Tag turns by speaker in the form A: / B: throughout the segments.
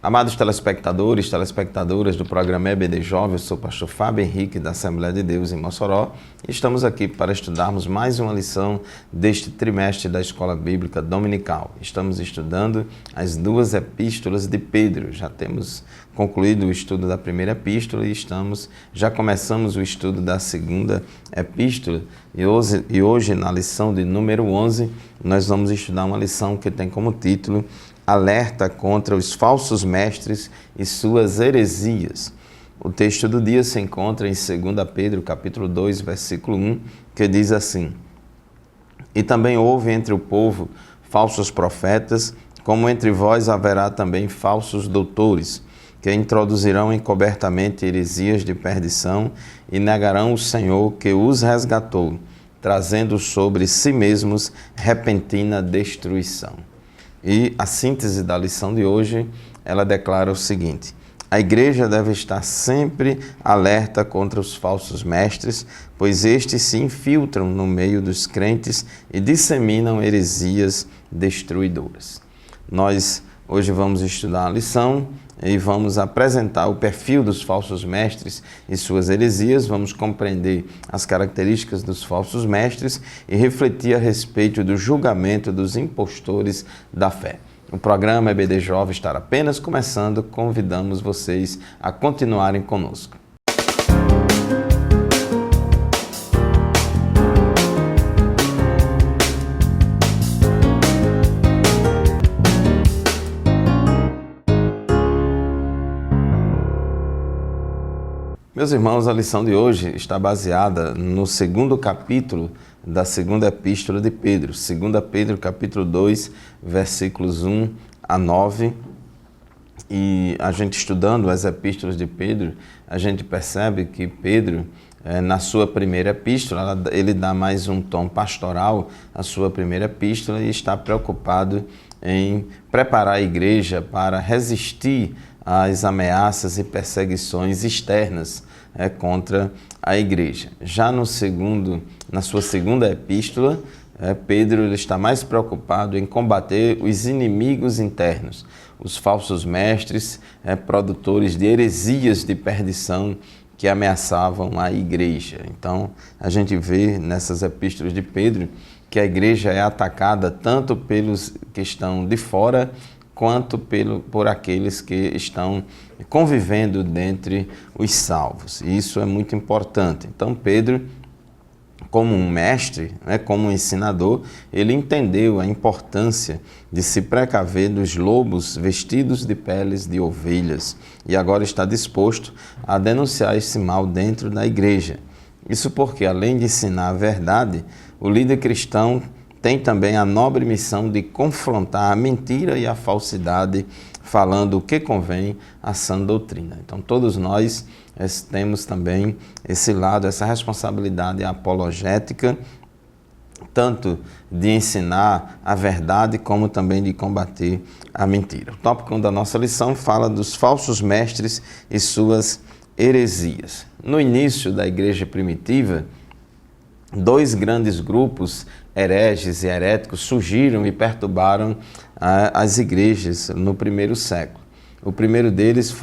A: Amados telespectadores, telespectadoras do programa EBD Jovem, eu sou o pastor Fábio Henrique da Assembleia de Deus em Mossoró e estamos aqui para estudarmos mais uma lição deste trimestre da Escola Bíblica Dominical. Estamos estudando as duas epístolas de Pedro. Já temos concluído o estudo da primeira epístola e já começamos o estudo da segunda epístola e hoje na lição de número 11 nós vamos estudar uma lição que tem como título Alerta contra os falsos mestres e suas heresias. O texto do dia se encontra em 2 Pedro, capítulo 2, versículo 1, que diz assim: E também houve entre o povo falsos profetas, como entre vós haverá também falsos doutores, que introduzirão encobertamente heresias de perdição e negarão o Senhor que os resgatou, trazendo sobre si mesmos repentina destruição. E a síntese da lição de hoje, ela declara o seguinte: a igreja deve estar sempre alerta contra os falsos mestres, pois estes se infiltram no meio dos crentes e disseminam heresias destruidoras. Nós hoje vamos estudar a lição e vamos apresentar o perfil dos falsos mestres e suas heresias, vamos compreender as características dos falsos mestres e refletir a respeito do julgamento dos impostores da fé. O programa EBD Jovem está apenas começando, convidamos vocês a continuarem conosco. Meus irmãos, a lição de hoje está baseada no segundo capítulo da segunda epístola de Pedro. 2 Pedro, capítulo 2, versículos 1 a 9. E a gente estudando as epístolas de Pedro, a gente percebe que Pedro, na sua primeira epístola, ele dá mais um tom pastoral à sua primeira epístola e está preocupado em preparar a igreja para resistir às ameaças e perseguições externas contra a igreja. Já na sua segunda epístola, Pedro ele está mais preocupado em combater os inimigos internos, os falsos mestres, produtores de heresias de perdição que ameaçavam a igreja. Então, a gente vê nessas epístolas de Pedro que a igreja é atacada tanto pelos que estão de fora, quanto por aqueles que estão convivendo dentre os salvos. E isso é muito importante. Então, Pedro, como um mestre, como um ensinador, ele entendeu a importância de se precaver dos lobos vestidos de peles de ovelhas e agora está disposto a denunciar esse mal dentro da igreja. Isso porque, além de ensinar a verdade, o líder cristão tem também a nobre missão de confrontar a mentira e a falsidade, falando o que convém à sã doutrina. Então, todos nós temos também esse lado, essa responsabilidade apologética, tanto de ensinar a verdade, como também de combater a mentira. O tópico da nossa lição fala dos falsos mestres e suas heresias. No início da igreja primitiva, dois grandes grupos, hereges e heréticos, surgiram e perturbaram as igrejas no primeiro século. O primeiro deles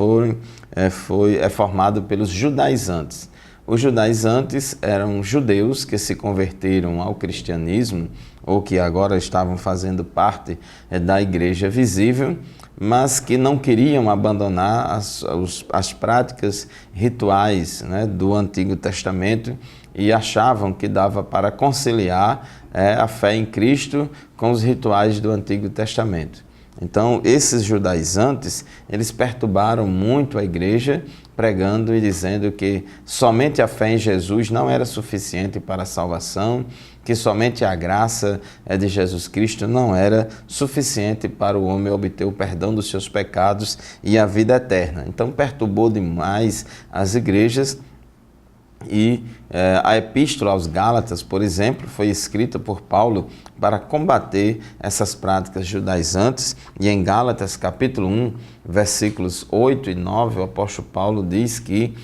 A: é formado pelos judaizantes. Os judaizantes eram judeus que se converteram ao cristianismo ou que agora estavam fazendo parte da igreja visível, mas que não queriam abandonar as práticas rituais do Antigo Testamento e achavam que dava para conciliar a fé em Cristo com os rituais do Antigo Testamento. Então, esses judaizantes, eles perturbaram muito a igreja, pregando e dizendo que somente a fé em Jesus não era suficiente para a salvação, que somente a graça de Jesus Cristo não era suficiente para o homem obter o perdão dos seus pecados e a vida eterna. Então, perturbou demais as igrejas. E a Epístola aos Gálatas, por exemplo, foi escrita por Paulo para combater essas práticas judaizantes. E em Gálatas, capítulo 1, versículos 8 e 9, o apóstolo Paulo diz que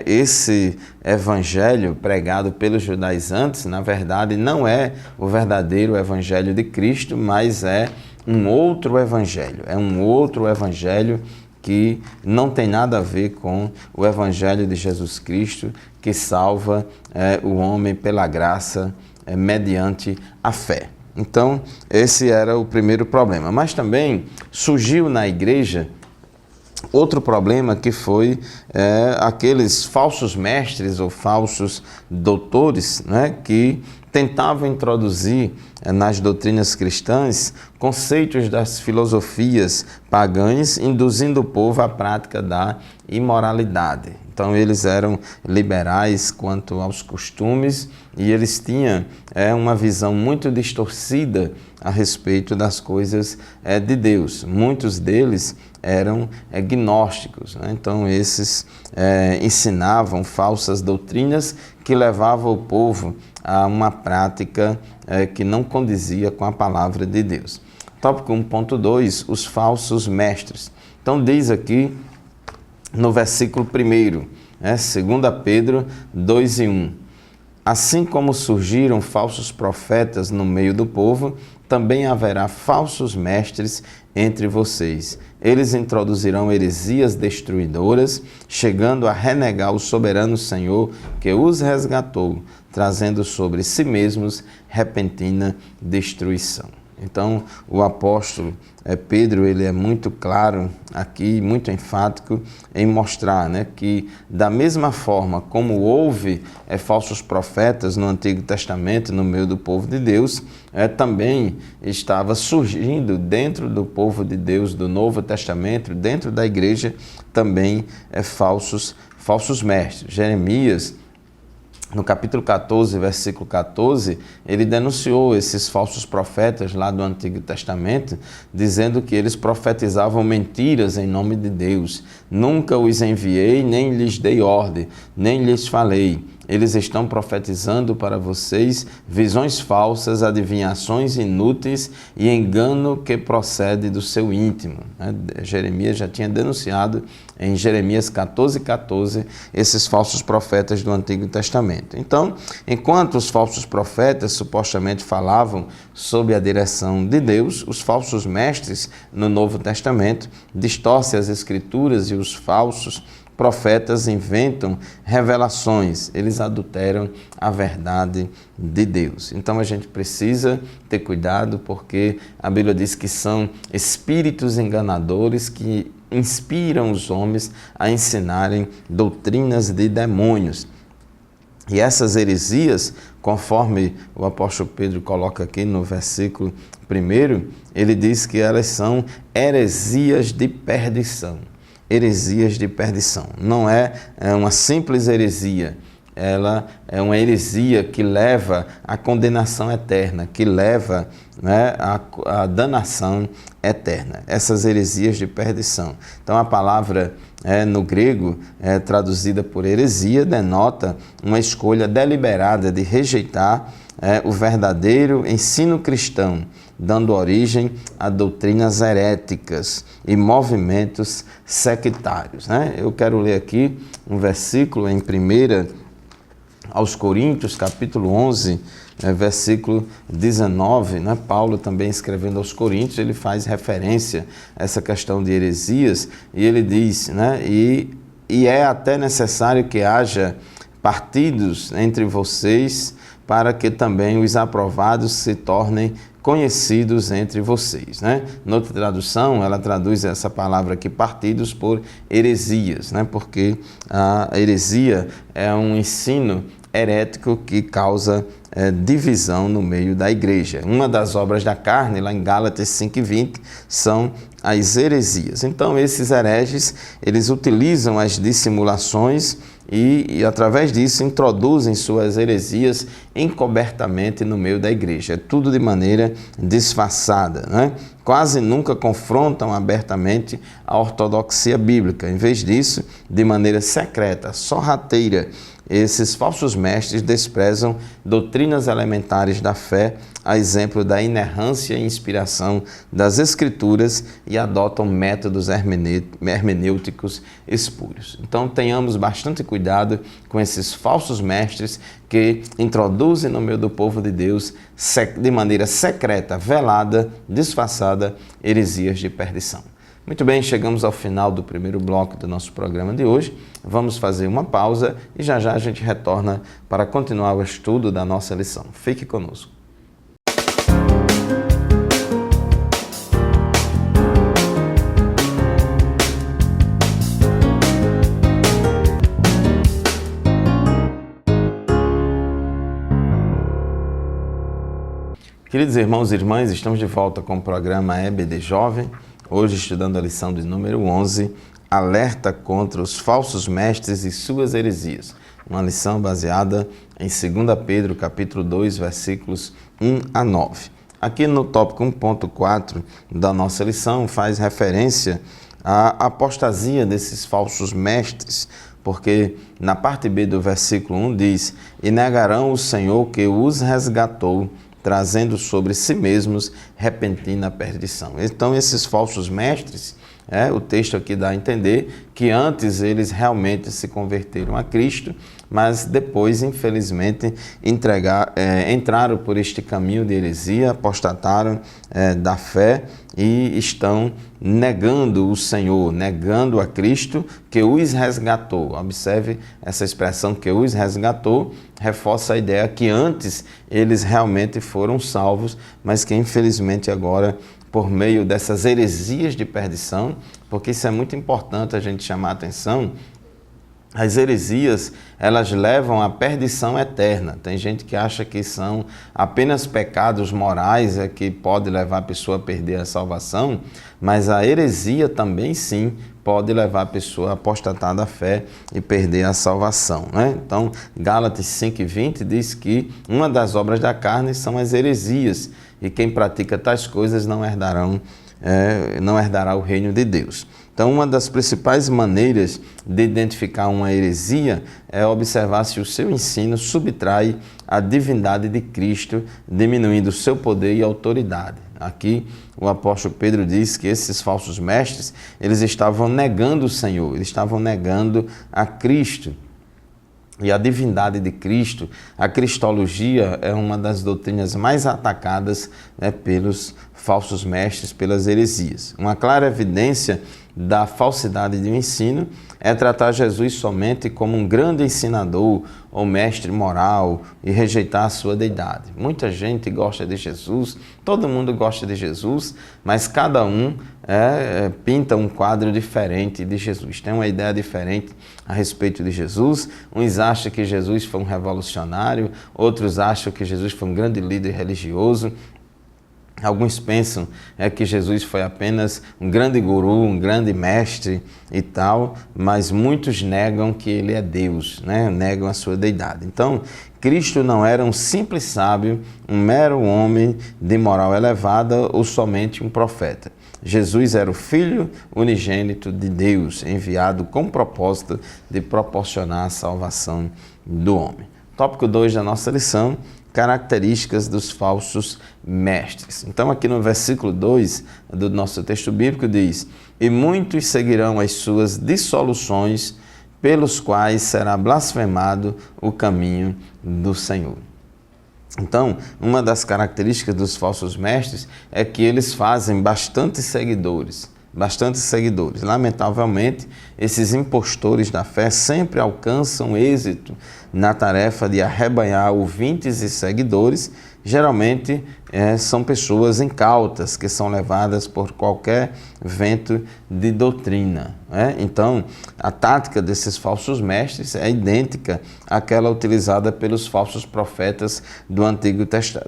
A: esse evangelho pregado pelos judaizantes, na verdade, não é o verdadeiro evangelho de Cristo, mas é um outro evangelho. É um outro evangelho que não tem nada a ver com o evangelho de Jesus Cristo, que salva o homem pela graça, mediante a fé. Então, esse era o primeiro problema. Mas também surgiu na igreja outro problema, que foi aqueles falsos mestres ou falsos doutores, né, que tentavam introduzir nas doutrinas cristãs conceitos das filosofias pagãs, induzindo o povo à prática da imoralidade. Então eles eram liberais quanto aos costumes e eles tinham uma visão muito distorcida a respeito das coisas de Deus. Muitos deles eram gnósticos, né? Então esses ensinavam falsas doutrinas que levavam o povo a uma prática que não condizia com a palavra de Deus. Tópico 1.2, os falsos mestres. Então diz aqui no versículo 1, 2 Pedro 2:1. Assim como surgiram falsos profetas no meio do povo, também haverá falsos mestres entre vocês. Eles introduzirão heresias destruidoras, chegando a renegar o soberano Senhor que os resgatou, trazendo sobre si mesmos repentina destruição. Então, o apóstolo Pedro, ele é muito claro aqui, muito enfático em mostrar, né, que da mesma forma como houve falsos profetas no Antigo Testamento, no meio do povo de Deus, também estava surgindo dentro do povo de Deus, do Novo Testamento, dentro da igreja, também falsos mestres. Jeremias, no capítulo 14, versículo 14, ele denunciou esses falsos profetas lá do Antigo Testamento, dizendo que eles profetizavam mentiras em nome de Deus. Nunca os enviei, nem lhes dei ordem, nem lhes falei. Eles estão profetizando para vocês visões falsas, adivinhações inúteis e engano que procede do seu íntimo. Jeremias já tinha denunciado em Jeremias 14:14 esses falsos profetas do Antigo Testamento. Então, enquanto os falsos profetas supostamente falavam sob a direção de Deus, os falsos mestres no Novo Testamento distorcem as Escrituras e os falsos profetas inventam revelações, eles adulteram a verdade de Deus. Então a gente precisa ter cuidado, porque a Bíblia diz que são espíritos enganadores que inspiram os homens a ensinarem doutrinas de demônios. E essas heresias, conforme o apóstolo Pedro coloca aqui no versículo 1, ele diz que elas são heresias de perdição. Heresias de perdição. Não é uma simples heresia, ela é uma heresia que leva à condenação eterna, que leva, né, à danação eterna. Essas heresias de perdição. Então a palavra no grego, traduzida por heresia, denota uma escolha deliberada de rejeitar o verdadeiro ensino cristão, dando origem a doutrinas heréticas e movimentos sectários, né? Eu quero ler aqui um versículo em 1 aos Coríntios, capítulo 11, versículo 19, né? Paulo também escrevendo aos Coríntios, ele faz referência a essa questão de heresias e ele diz, né? E é até necessário que haja partidos entre vocês para que também os aprovados se tornem conhecidos entre vocês, né? Noutra tradução, ela traduz essa palavra aqui, partidos, por heresias, né? Porque a heresia é um ensino herético que causa divisão no meio da igreja. Uma das obras da carne, lá em Gálatas 5:20, são as heresias. Então, esses hereges, eles utilizam as dissimulações e através disso introduzem suas heresias encobertamente no meio da igreja. É tudo de maneira disfarçada, né? Quase nunca confrontam abertamente a ortodoxia bíblica. Em vez disso, de maneira secreta, sorrateira, esses falsos mestres desprezam doutrinas elementares da fé, a exemplo da inerrância e inspiração das Escrituras e adotam métodos hermenêuticos espúrios. Então tenhamos bastante cuidado com esses falsos mestres que introduzem no meio do povo de Deus, de maneira secreta, velada, disfarçada, heresias de perdição. Muito bem, chegamos ao final do primeiro bloco do nosso programa de hoje. Vamos fazer uma pausa e já já a gente retorna para continuar o estudo da nossa lição. Fique conosco. Queridos irmãos e irmãs, estamos de volta com o programa EBD Jovem. Hoje estudando a lição de número 11, alerta contra os falsos mestres e suas heresias. Uma lição baseada em 2 Pedro, capítulo 2, versículos 1 a 9. Aqui no tópico 1.4 da nossa lição faz referência à apostasia desses falsos mestres, porque na parte B do versículo 1 diz: "E negarão o Senhor que os resgatou, trazendo sobre si mesmos repentina perdição." Então, esses falsos mestres, o texto aqui dá a entender que antes eles realmente se converteram a Cristo, mas depois, infelizmente, entraram por este caminho de heresia, apostataram da fé e estão negando o Senhor, negando a Cristo que os resgatou. Observe essa expressão, que os resgatou, reforça a ideia que antes eles realmente foram salvos, mas que infelizmente agora, por meio dessas heresias de perdição, porque isso é muito importante a gente chamar a atenção, as heresias, elas levam à perdição eterna. Tem gente que acha que são apenas pecados morais que pode levar a pessoa a perder a salvação, mas a heresia também sim pode levar a pessoa a apostatar da fé e perder a salvação, né? Então, Gálatas 5:20 diz que uma das obras da carne são as heresias, e quem pratica tais coisas não herdará o reino de Deus. Então, uma das principais maneiras de identificar uma heresia é observar se o seu ensino subtrai a divindade de Cristo, diminuindo o seu poder e autoridade. Aqui, o apóstolo Pedro diz que esses falsos mestres, eles estavam negando o Senhor, eles estavam negando a Cristo. E a divindade de Cristo, a cristologia, é uma das doutrinas mais atacadas pelos falsos mestres, pelas heresias. Uma clara evidência da falsidade de um ensino é tratar Jesus somente como um grande ensinador ou mestre moral e rejeitar a sua deidade. Muita gente gosta de Jesus, todo mundo gosta de Jesus, mas cada um pinta um quadro diferente de Jesus, tem uma ideia diferente a respeito de Jesus. Uns acham que Jesus foi um revolucionário, outros acham que Jesus foi um grande líder religioso. Alguns pensam que Jesus foi apenas um grande guru, um grande mestre e tal, mas muitos negam que ele é Deus, negam a sua deidade. Então, Cristo não era um simples sábio, um mero homem de moral elevada ou somente um profeta. Jesus era o Filho unigênito de Deus, enviado com o propósito de proporcionar a salvação do homem. Tópico 2 da nossa lição: características dos falsos mestres. Então, aqui no versículo 2 do nosso texto bíblico diz: "E muitos seguirão as suas dissoluções, pelos quais será blasfemado o caminho do Senhor." Então, uma das características dos falsos mestres é que eles fazem bastantes seguidores. Lamentavelmente, esses impostores da fé sempre alcançam êxito na tarefa de arrebanhar ouvintes e seguidores. Geralmente são pessoas incautas que são levadas por qualquer vento de doutrina. Então, a tática desses falsos mestres é idêntica àquela utilizada pelos falsos profetas do Antigo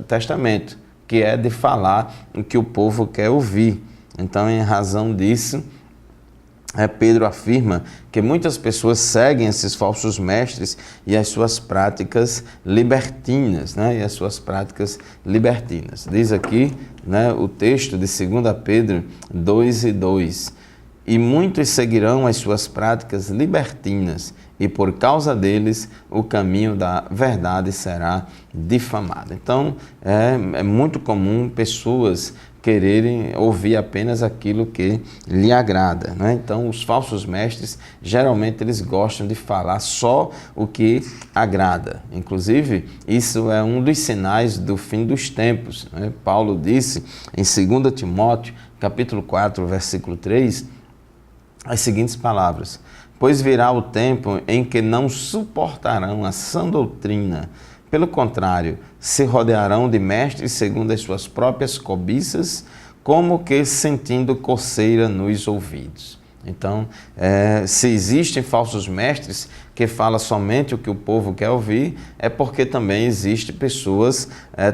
A: Testamento, que é de falar o que o povo quer ouvir. Então, em razão disso, Pedro afirma que muitas pessoas seguem esses falsos mestres e as suas práticas libertinas, Diz aqui o texto de 2 Pedro 2:2: e muitos seguirão as suas práticas libertinas, e por causa deles o caminho da verdade será difamado. Então, é muito comum pessoas quererem ouvir apenas aquilo que lhe agrada, né? Então, os falsos mestres, geralmente, eles gostam de falar só o que agrada. Inclusive, isso é um dos sinais do fim dos tempos, né? Paulo disse em 2 Timóteo, capítulo 4, versículo 3, as seguintes palavras: pois virá o tempo em que não suportarão a sã doutrina. Pelo contrário, se rodearão de mestres segundo as suas próprias cobiças, como que sentindo coceira nos ouvidos. Então, se existem falsos mestres que falam somente o que o povo quer ouvir, é porque também existem pessoas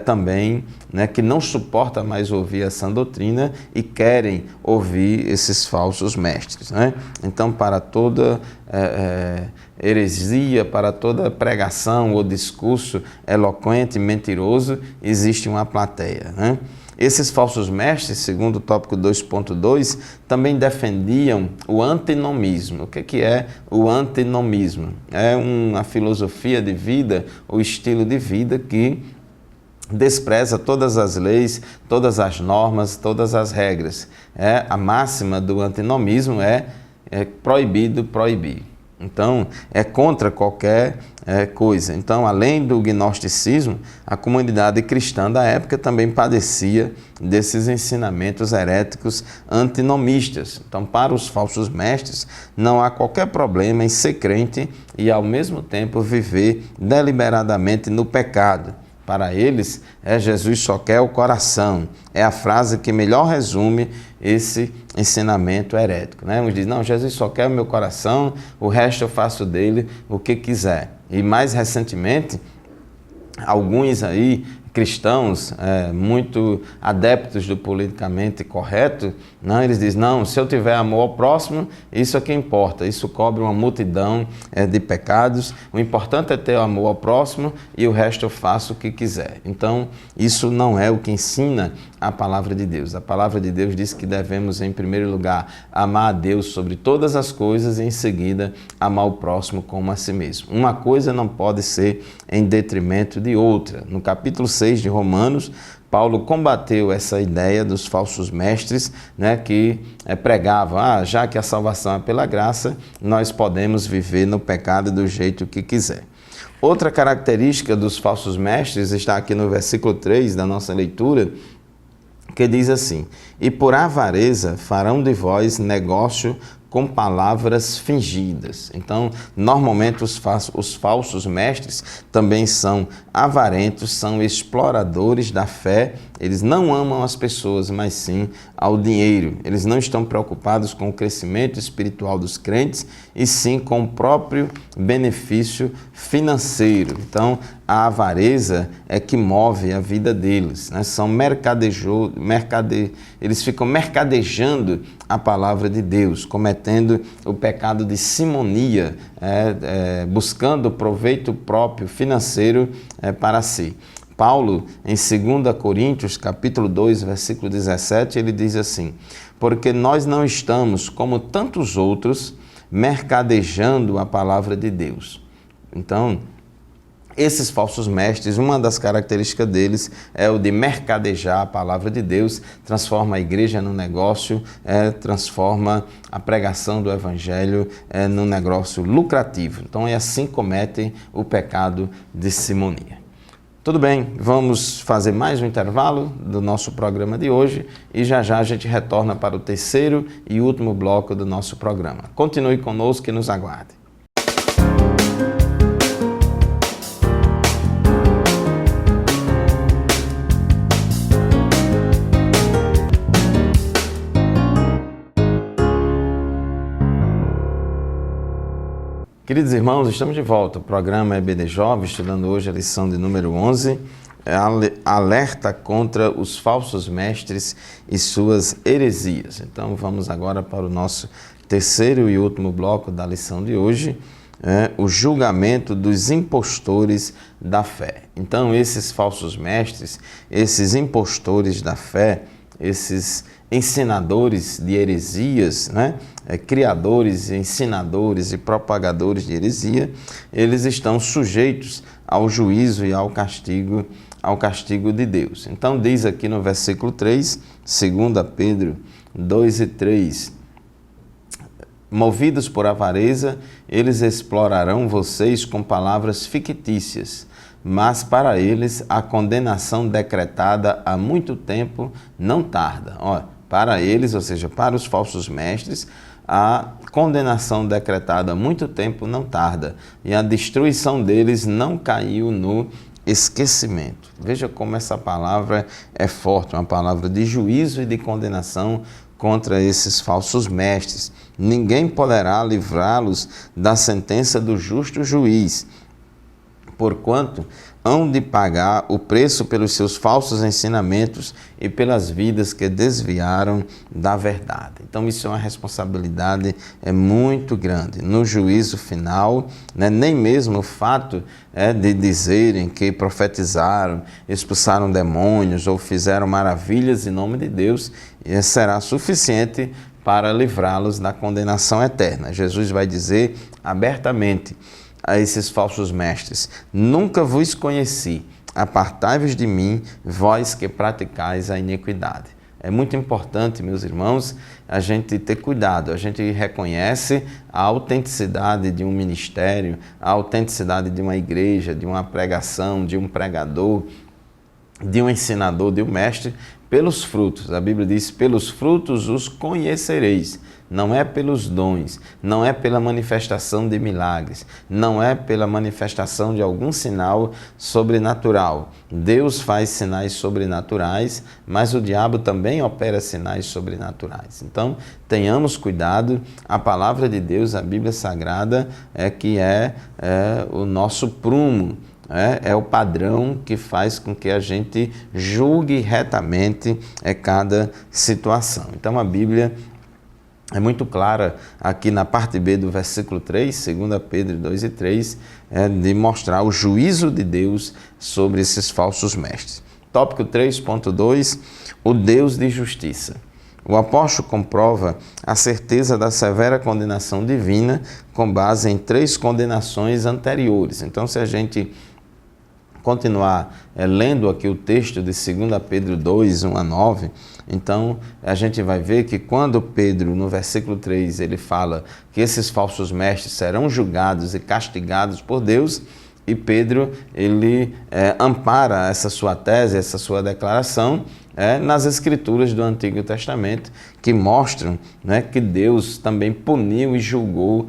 A: também, né, que não suportam mais ouvir a sã doutrina e querem ouvir esses falsos mestres, né? Então, para toda heresia, para toda pregação ou discurso eloquente e mentiroso, existe uma plateia, né? Esses falsos mestres, segundo o tópico 2.2, também defendiam o antinomismo. O que é o antinomismo? É uma filosofia de vida, ou estilo de vida que despreza todas as leis, todas as normas, todas as regras. A máxima do antinomismo é proibido proibir. Então, é contra qualquer coisa. Então, além do gnosticismo, a comunidade cristã da época também padecia desses ensinamentos heréticos antinomistas. Então, para os falsos mestres, não há qualquer problema em ser crente e, ao mesmo tempo, viver deliberadamente no pecado. Para eles, Jesus só quer o coração. É a frase que melhor resume esse ensinamento herético, né? Uns dizem, não, Jesus só quer o meu coração, o resto eu faço dele o que quiser. E mais recentemente, alguns aí, cristãos muito adeptos do politicamente correto, não, eles dizem, não, se eu tiver amor ao próximo, isso é que importa, isso cobre uma multidão de pecados, o importante é ter amor ao próximo e o resto eu faço o que quiser. Então, isso não é o que ensina a palavra de Deus. A palavra de Deus diz que devemos, em primeiro lugar, amar a Deus sobre todas as coisas e, em seguida, amar o próximo como a si mesmo. Uma coisa não pode ser em detrimento de outra. No capítulo 6 de Romanos, Paulo combateu essa ideia dos falsos mestres, né, que pregavam, já que a salvação é pela graça, nós podemos viver no pecado do jeito que quiser. Outra característica dos falsos mestres está aqui no versículo 3 da nossa leitura, que diz assim: e por avareza farão de vós negócio com palavras fingidas. Então, normalmente os falsos mestres também são avarentos, são exploradores da fé. Eles não amam as pessoas, mas sim ao dinheiro. Eles não estão preocupados com o crescimento espiritual dos crentes, e sim com o próprio benefício financeiro. Então, a avareza é que move a vida deles, né? Eles ficam mercadejando a palavra de Deus, cometendo o pecado de simonia, buscando proveito próprio financeiro para si. Paulo, em 2 Coríntios, capítulo 2, versículo 17, ele diz assim: porque nós não estamos, como tantos outros, mercadejando a palavra de Deus. Então, esses falsos mestres, uma das características deles é o de mercadejar a palavra de Deus, transforma a igreja num negócio, transforma a pregação do evangelho num negócio lucrativo. Então, é assim que cometem o pecado de simonia. Tudo bem, vamos fazer mais um intervalo do nosso programa de hoje e já já a gente retorna para o terceiro e último bloco do nosso programa. Continue conosco e nos aguarde. Queridos irmãos, estamos de volta. O programa EBD Jovem, estudando hoje a lição de número 11, alerta contra os falsos mestres e suas heresias. Então, vamos agora para o nosso terceiro e último bloco da lição de hoje, o julgamento dos impostores da fé. Então, esses falsos mestres, esses impostores da fé, esses ensinadores de heresias, né? criadores, ensinadores e propagadores de heresia, eles estão sujeitos ao juízo e ao castigo de Deus. Então diz aqui no versículo 3, 2 Pedro 2 e 3, movidos por avareza, eles explorarão vocês com palavras fictícias, mas para eles a condenação decretada há muito tempo não tarda. Para eles, ou seja, para os falsos mestres, a condenação decretada há muito tempo não tarda, e a destruição deles não caiu no esquecimento. Veja como essa palavra é forte, uma palavra de juízo e de condenação contra esses falsos mestres. Ninguém poderá livrá-los da sentença do justo juiz, porquanto hão de pagar o preço pelos seus falsos ensinamentos e pelas vidas que desviaram da verdade. Então isso é uma responsabilidade muito grande. No juízo final, nem mesmo o fato de dizerem que profetizaram, expulsaram demônios ou fizeram maravilhas em nome de Deus será suficiente para livrá-los da condenação eterna. Jesus vai dizer abertamente a esses falsos mestres: nunca vos conheci, apartai-vos de mim, vós que praticais a iniquidade. É muito importante, meus irmãos, a gente ter cuidado. A gente reconhece a autenticidade de um ministério, a autenticidade de uma igreja, de uma pregação, de um pregador, de um ensinador, de um mestre, pelos frutos. A Bíblia diz: pelos frutos os conhecereis. Não é pelos dons, não é pela manifestação de milagres, não é pela manifestação de algum sinal sobrenatural. Deus faz sinais sobrenaturais, mas o diabo também opera sinais sobrenaturais. Então, tenhamos cuidado. A palavra de Deus, a Bíblia Sagrada, é o nosso prumo. É o padrão que faz com que a gente julgue retamente cada situação. Então a Bíblia é muito clara aqui na parte B do versículo 3, 2 Pedro 2 e 3, de mostrar o juízo de Deus sobre esses falsos mestres. Tópico 3.2, o Deus de justiça. O apóstolo comprova a certeza da severa condenação divina com base em 3 condenações anteriores. Então, se a gente continuar lendo aqui o texto de 2 Pedro 2, 1 a 9, então a gente vai ver que quando Pedro, no versículo 3, ele fala que esses falsos mestres serão julgados e castigados por Deus, e Pedro, ele ampara essa sua tese, essa sua declaração, nas escrituras do Antigo Testamento, que mostram que Deus também puniu e julgou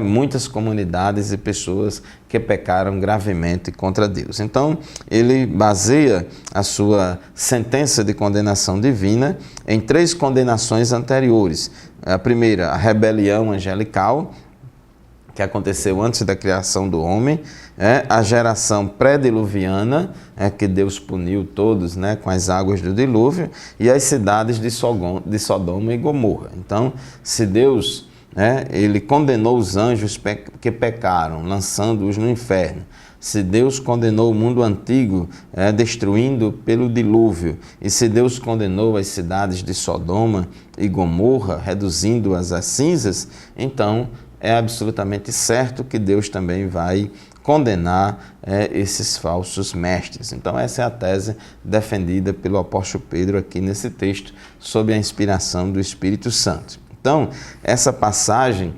A: muitas comunidades e pessoas que pecaram gravemente contra Deus. Então, ele baseia a sua sentença de condenação divina em 3 condenações anteriores. A primeira, a rebelião angelical, que aconteceu antes da criação do homem, a geração pré-diluviana, que Deus puniu todos com as águas do dilúvio, e as cidades de Sodoma e Gomorra. Então, se Deus ele condenou os anjos que pecaram, lançando-os no inferno, se Deus condenou o mundo antigo, destruindo pelo dilúvio, e se Deus condenou as cidades de Sodoma e Gomorra, reduzindo-as a cinzas, então é absolutamente certo que Deus também vai condenar esses falsos mestres. Então essa é a tese defendida pelo apóstolo Pedro aqui nesse texto, sob a inspiração do Espírito Santo. Então, essa passagem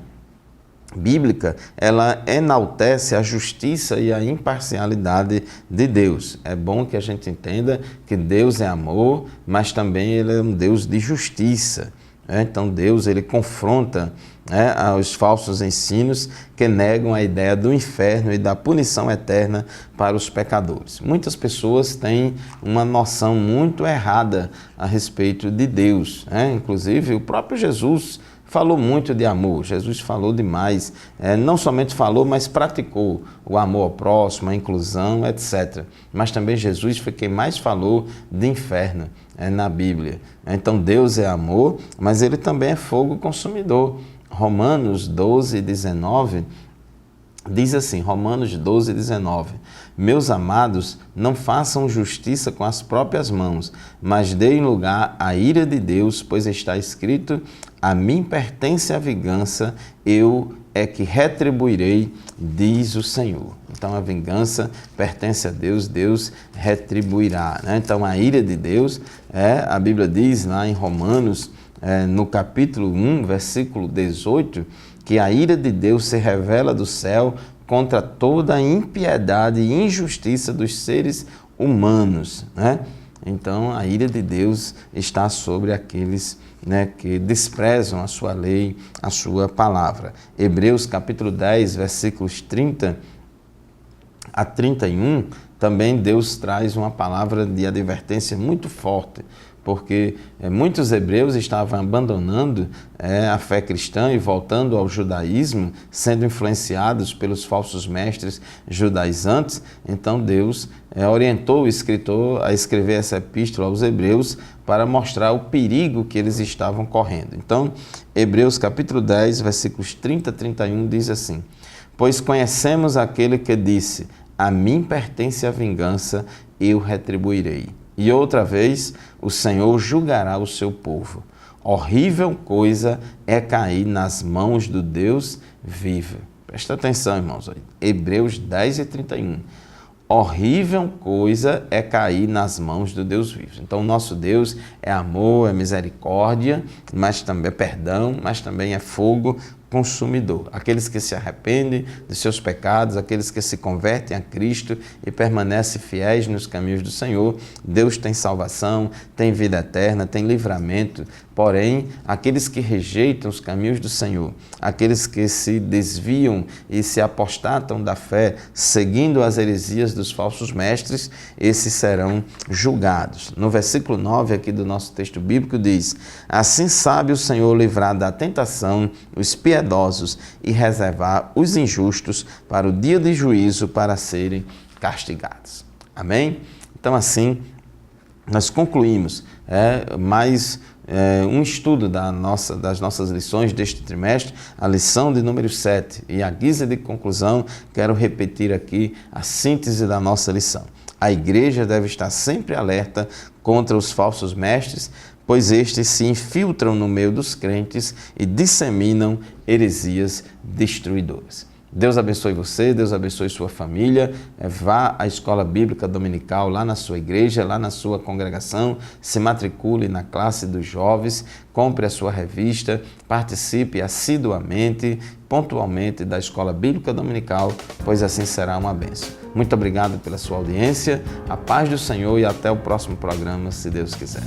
A: bíblica, ela enaltece a justiça e a imparcialidade de Deus. É bom que a gente entenda que Deus é amor, mas também ele é um Deus de justiça. Então Deus, ele confronta os falsos ensinos que negam a ideia do inferno e da punição eterna para os pecadores. Muitas pessoas têm uma noção muito errada a respeito de Deus. Inclusive, o próprio Jesus falou muito de amor. Jesus falou demais. Não somente falou, mas praticou o amor ao próximo, a inclusão, etc. Mas também Jesus foi quem mais falou de inferno na Bíblia. Então Deus é amor, mas ele também é fogo consumidor. Romanos 12, 19 Diz assim, Romanos 12, 19, meus amados, não façam justiça com as próprias mãos, mas deem lugar à ira de Deus, pois está escrito, a mim pertence a vingança, eu é que retribuirei, diz o Senhor. Então a vingança pertence a Deus, Deus retribuirá, né? Então a ira de Deus, a Bíblia diz lá em Romanos, no capítulo 1, versículo 18, que a ira de Deus se revela do céu contra toda a impiedade e injustiça dos seres humanos, né? Então, a ira de Deus está sobre aqueles, né, que desprezam a sua lei, a sua palavra. Hebreus capítulo 10, versículos 30 a 31, também Deus traz uma palavra de advertência muito forte, porque muitos hebreus estavam abandonando a fé cristã e voltando ao judaísmo, sendo influenciados pelos falsos mestres judaizantes. Então Deus orientou o escritor a escrever essa epístola aos hebreus para mostrar o perigo que eles estavam correndo. Então, Hebreus capítulo 10, versículos 30 a 31 diz assim, pois conhecemos aquele que disse, a mim pertence a vingança, eu retribuirei. E outra vez, o Senhor julgará o seu povo. Horrível coisa é cair nas mãos do Deus vivo. Presta atenção, irmãos. Hebreus 10 e 31. Horrível coisa é cair nas mãos do Deus vivo. Então, o nosso Deus é amor, é misericórdia, mas também é perdão, mas também é fogo consumidor. Aqueles que se arrependem de seus pecados, aqueles que se convertem a Cristo e permanecem fiéis nos caminhos do Senhor, Deus tem salvação, tem vida eterna, tem livramento. Porém, aqueles que rejeitam os caminhos do Senhor, aqueles que se desviam e se apostatam da fé, seguindo as heresias dos falsos mestres, esses serão julgados. No versículo 9 aqui do nosso texto bíblico diz, assim sabe o Senhor livrar da tentação os piedosos e reservar os injustos para o dia de juízo para serem castigados. Amém? Então assim, nós concluímos um estudo das nossas lições deste trimestre, a lição de número 7. E à guisa de conclusão, quero repetir aqui a síntese da nossa lição. A igreja deve estar sempre alerta contra os falsos mestres, pois estes se infiltram no meio dos crentes e disseminam heresias destruidoras. Deus abençoe você, Deus abençoe sua família. Vá à escola bíblica dominical lá na sua igreja, lá na sua congregação, se matricule na classe dos jovens, compre a sua revista, participe assiduamente, pontualmente da escola bíblica dominical, pois assim será uma bênção. Muito obrigado pela sua audiência, a paz do Senhor e até o próximo programa, se Deus quiser.